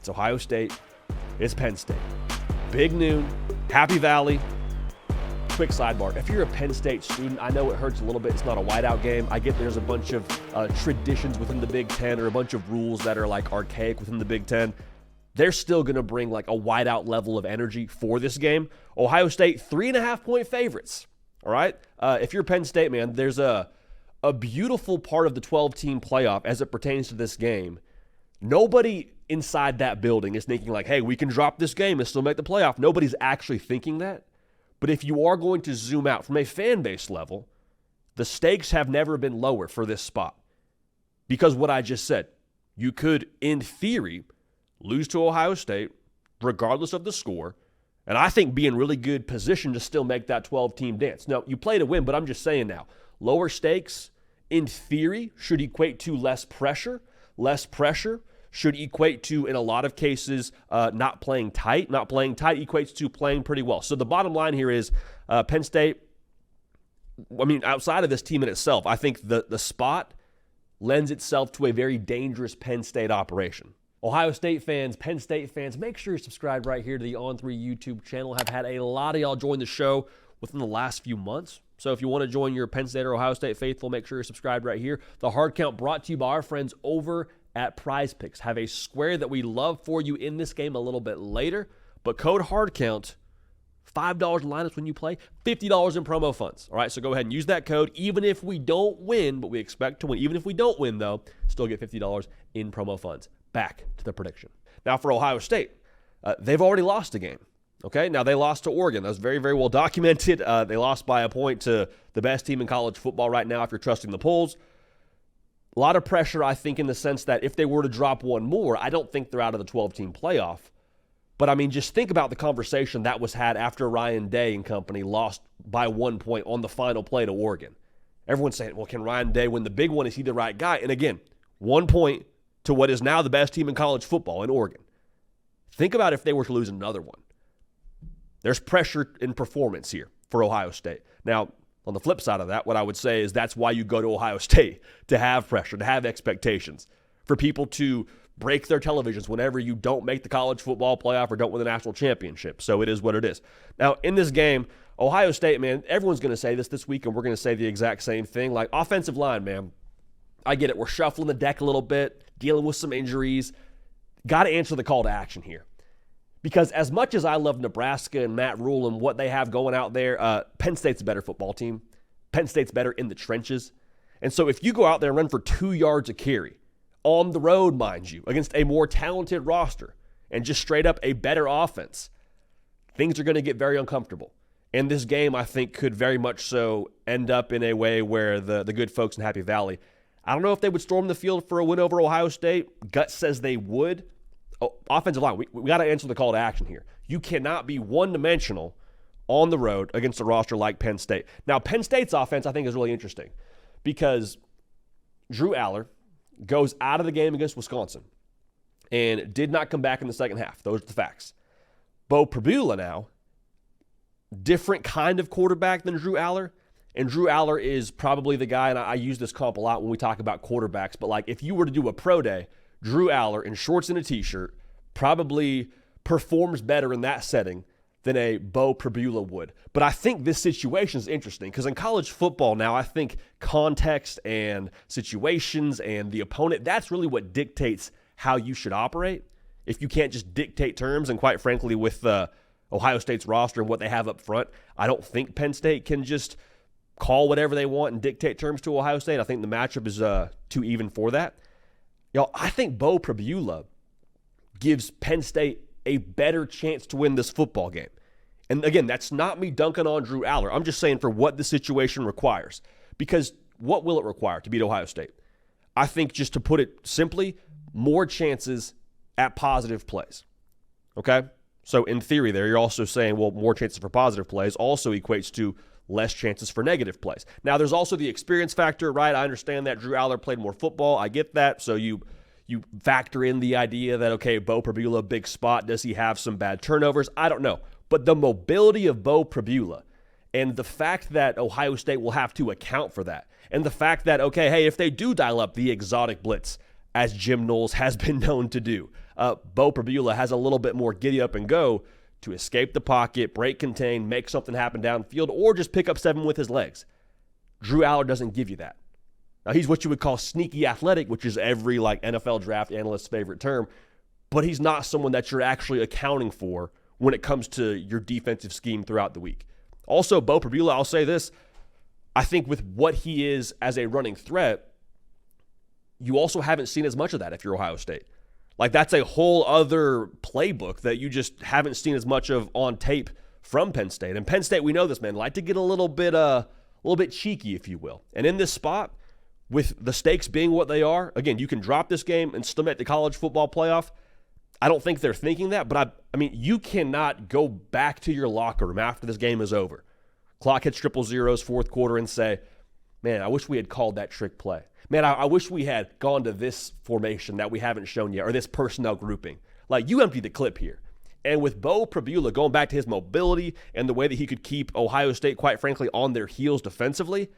It's Ohio State. It's Penn State. Big noon. Happy Valley. Quick sidebar. If you're a Penn State student, I know it hurts a little bit. It's not a whiteout game. I get there's a bunch of traditions within the Big Ten or a bunch of rules that are like archaic within the Big Ten. They're still going to bring like a whiteout level of energy for this game. Ohio State, 3.5-point favorites. All right? If you're Penn State, man, there's a beautiful part of the 12-team playoff as it pertains to this game. Nobody inside that building is thinking like, hey, we can drop this game and still make the playoff. Nobody's actually thinking that. But if you are going to zoom out from a fan base level, the stakes have never been lower for this spot. Because what I just said, you could, in theory, lose to Ohio State, regardless of the score, and I think be in really good position to still make that 12-team dance. Now, you play to win, but I'm just saying now, lower stakes, in theory, should equate to less pressure. Less pressure should equate to, in a lot of cases, not playing tight. Not playing tight equates to playing pretty well. So the bottom line here is Penn State, I mean, outside of this team in itself, I think the spot lends itself to a very dangerous Penn State operation. Ohio State fans, Penn State fans, make sure you subscribe right here to the On3 YouTube channel. I've had a lot of y'all join the show within the last few months. So if you want to join your Penn State or Ohio State faithful, make sure you're subscribed right here. The Hard Count brought to you by our friends over at Prize Picks. Have a square that we love for you in this game a little bit later. But code HARDCOUNT, $5 in lineups when you play, $50 in promo funds. All right, so go ahead and use that code. Even if we don't win, but we expect to win. Even if we don't win, though, still get $50 in promo funds. Back to the prediction. Now for Ohio State, they've already lost a game. Okay, now they lost to Oregon. That was very, very well documented. They lost by a point to the best team in college football right now if you're trusting the polls. A lot of pressure, I think, in the sense that if they were to drop one more, I don't think they're out of the 12-team playoff. But, I mean, just think about the conversation that was had after Ryan Day and company lost by 1 point on the final play to Oregon. Everyone's saying, well, can Ryan Day win the big one? Is he the right guy? And, again, 1 point to what is now the best team in college football in Oregon. Think about if they were to lose another one. There's pressure in performance here for Ohio State. Now, on the flip side of that, what I would say is that's why you go to Ohio State, to have pressure, to have expectations, for people to break their televisions whenever you don't make the college football playoff or don't win the national championship. So it is what it is. Now, in this game, Ohio State, man, everyone's going to say this week, and we're going to say the exact same thing. Like, offensive line, man, I get it. We're shuffling the deck a little bit, dealing with some injuries. Got to answer the call to action here. Because as much as I love Nebraska and Matt Rule and what they have going out there, Penn State's a better football team. Penn State's better in the trenches. And so if you go out there and run for 2 yards a carry, on the road, mind you, against a more talented roster, and just straight up a better offense, things are going to get very uncomfortable. And this game, I think, could very much so end up in a way where the good folks in Happy Valley, I don't know if they would storm the field for a win over Ohio State. Gut says they would. Offensive line, we got to answer the call to action here. You cannot be one-dimensional on the road against a roster like Penn State. Now, Penn State's offense, I think, is really interesting because Drew Aller goes out of the game against Wisconsin and did not come back in the second half. Those are the facts. Bo Prabula now, different kind of quarterback than Drew Aller, and Drew Aller is probably the guy, and I use this comp a lot when we talk about quarterbacks, but like if you were to do a pro day, Drew Aller in shorts and a t-shirt probably performs better in that setting than a Bo Prabula would. But I think this situation is interesting because in college football now, I think context and situations and the opponent, that's really what dictates how you should operate. If you can't just dictate terms, and quite frankly, with Ohio State's roster and what they have up front, I don't think Penn State can just call whatever they want and dictate terms to Ohio State. I think the matchup is too even for that. I think Bo Prabula gives Penn State a better chance to win this football game. And again, that's not me dunking on Drew Aller. I'm just saying for what the situation requires. Because what will it require to beat Ohio State? I think, just to put it simply, more chances at positive plays. Okay? So in theory there, you're also saying, well, more chances for positive plays also equates to less chances for negative plays. Now, there's also the experience factor, right? I understand that Drew Aller played more football. I get that. So you factor in the idea that, okay, Bo Prabula, big spot. Does he have some bad turnovers? I don't know. But the mobility of Bo Prabula and the fact that Ohio State will have to account for that, and the fact that, okay, hey, if they do dial up the exotic blitz, as Jim Knowles has been known to do, Bo Prabula has a little bit more giddy up and go to escape the pocket, break contain, make something happen downfield, or just pick up 7 with his legs. Drew Aller doesn't give you that. Now, he's what you would call sneaky athletic, which is every NFL draft analyst's favorite term, but he's not someone that you're actually accounting for when it comes to your defensive scheme throughout the week. Also, Bo Prabula, I'll say this, I think with what he is as a running threat, you also haven't seen as much of that if you're Ohio State. Like, that's a whole other playbook that you just haven't seen as much of on tape from Penn State. And Penn State, we know this, man, like to get a little bit cheeky, if you will. And in this spot, with the stakes being what they are, again, you can drop this game and still make the college football playoff. I don't think they're thinking that, but I mean, you cannot go back to your locker room after this game is over. Clock hits 000, fourth quarter, and say, man, I wish we had called that trick play. Man, I wish we had gone to this formation that we haven't shown yet, or this personnel grouping. Like, you empty the clip here. And with Bo Prabula going back to his mobility and the way that he could keep Ohio State, quite frankly, on their heels defensively,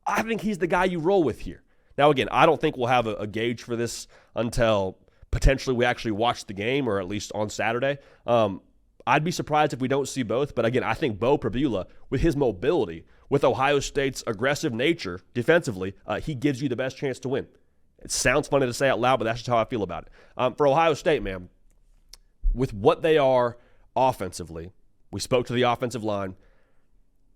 I think he's the guy you roll with here. Now, again, I don't think we'll have a gauge for this until potentially we actually watch the game, or at least on Saturday. I'd be surprised if we don't see both. But again, I think Bo Prabula, with his mobility, with Ohio State's aggressive nature defensively, he gives you the best chance to win. It sounds funny to say out loud, but that's just how I feel about it. For Ohio State, man, with what they are offensively, we spoke to the offensive line.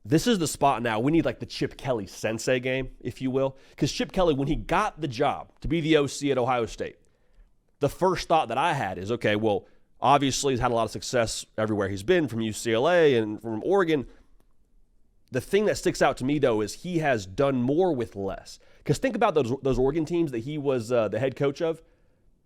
This is the spot now. We need like the Chip Kelly sensei game, if you will. Because Chip Kelly, when he got the job to be the OC at Ohio State, the first thought that I had is, okay, well, obviously he's had a lot of success everywhere he's been, from UCLA and from Oregon. The thing that sticks out to me, though, is he has done more with less. Because think about those Oregon teams that he was the head coach of.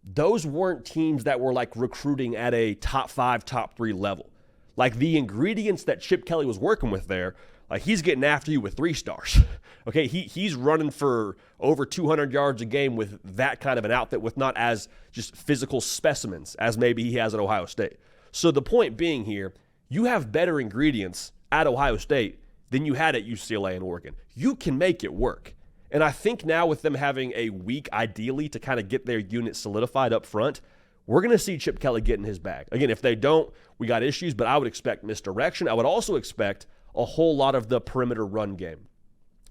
Those weren't teams that were like recruiting at a top 5, top 3 level. Like, the ingredients that Chip Kelly was working with there, like, he's getting after you with 3 stars. Okay, he's running for over 200 yards a game with that kind of an outfit, with not as just physical specimens as maybe he has at Ohio State. So the point being here, you have better ingredients at Ohio State than you had at UCLA and Oregon. You can make it work. And I think now with them having a week, ideally, to kind of get their unit solidified up front, we're going to see Chip Kelly get in his bag. Again, if they don't, we got issues, but I would expect misdirection. I would also expect a whole lot of the perimeter run game.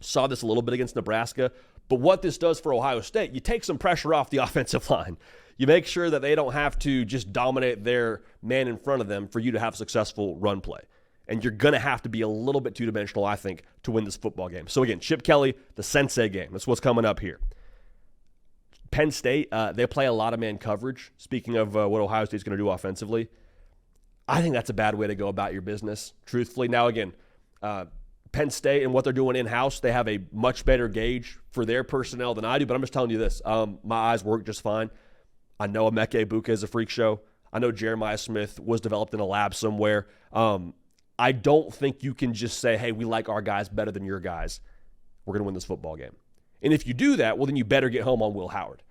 Saw this a little bit against Nebraska, but what this does for Ohio State, you take some pressure off the offensive line. You make sure that they don't have to just dominate their man in front of them for you to have successful run play. And you're going to have to be a little bit two-dimensional, I think, to win this football game. So again, Chip Kelly, the sensei game. That's what's coming up here. Penn State, they play a lot of man coverage. Speaking of what Ohio State's going to do offensively, I think that's a bad way to go about your business, truthfully. Now, again, Penn State and what they're doing in-house, they have a much better gauge for their personnel than I do, but I'm just telling you this. My eyes work just fine. I know Emeka Egbuka is a freak show. I know Jeremiah Smith was developed in a lab somewhere. I don't think you can just say, hey, we like our guys better than your guys. We're going to win this football game. And if you do that, well, then you better get home on Will Howard.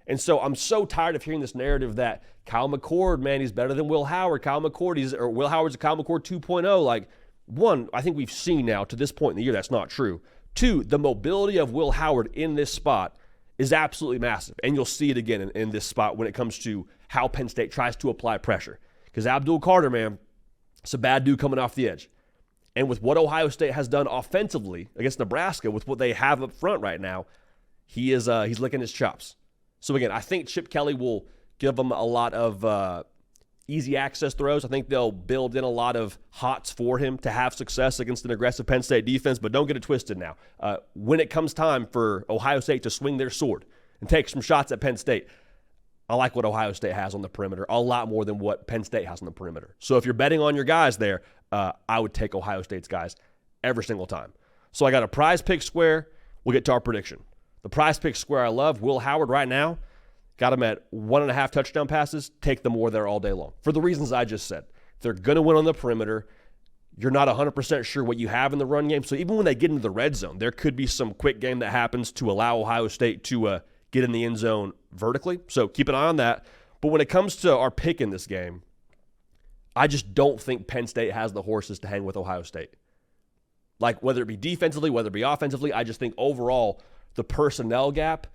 And so I'm so tired of hearing this narrative that Kyle McCord, man, he's better than Will Howard. Will Howard's a Kyle McCord 2.0. Like, one, I think we've seen now to this point in the year that's not true. 2, the mobility of Will Howard in this spot is absolutely massive. And you'll see it again in this spot when it comes to how Penn State tries to apply pressure. Because Abdul Carter, man, it's a bad dude coming off the edge. And with what Ohio State has done offensively against Nebraska, with what they have up front right now, he's licking his chops. So again, I think Chip Kelly will give them a lot of easy access throws. I think they'll build in a lot of hots for him to have success against an aggressive Penn State defense, but don't get it twisted now. When it comes time for Ohio State to swing their sword and take some shots at Penn State, I like what Ohio State has on the perimeter a lot more than what Penn State has on the perimeter. So if you're betting on your guys there, I would take Ohio State's guys every single time. So I got a prize pick square. We'll get to our prediction. The prize pick square I love, Will Howard right now, got him at 1.5 touchdown passes. Take the more there all day long. For the reasons I just said. They're going to win on the perimeter. You're not 100% sure what you have in the run game. So even when they get into the red zone, there could be some quick game that happens to allow Ohio State to get in the end zone vertically. So keep an eye on that. But when it comes to our pick in this game, I just don't think Penn State has the horses to hang with Ohio State. Like, whether it be defensively, whether it be offensively, I just think overall the personnel gap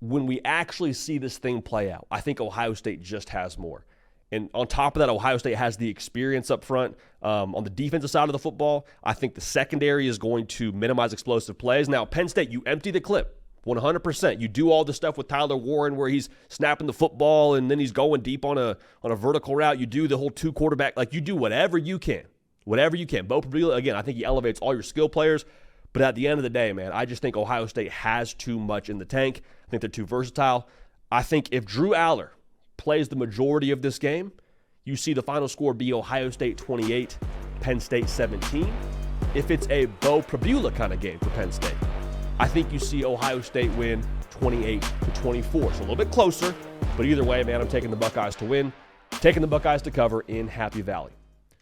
when we actually see this thing play out, I think Ohio State just has more. And on top of that, Ohio State has the experience up front. On the defensive side of the football, I think the secondary is going to minimize explosive plays. Now, Penn State, you empty the clip 100%. You do all the stuff with Tyler Warren where he's snapping the football and then he's going deep on a vertical route. You do the whole two quarterback. Like, you do whatever you can. Whatever you can. Bo Prabula, again, I think he elevates all your skill players. But at the end of the day, man, I just think Ohio State has too much in the tank. I think they're too versatile. I think if Drew Aller plays the majority of this game, you see the final score be Ohio State 28, Penn State 17. If it's a Bo Prabula kind of game for Penn State, I think you see Ohio State win 28-24. So a little bit closer, but either way, man, I'm taking the Buckeyes to win, taking the Buckeyes to cover in Happy Valley.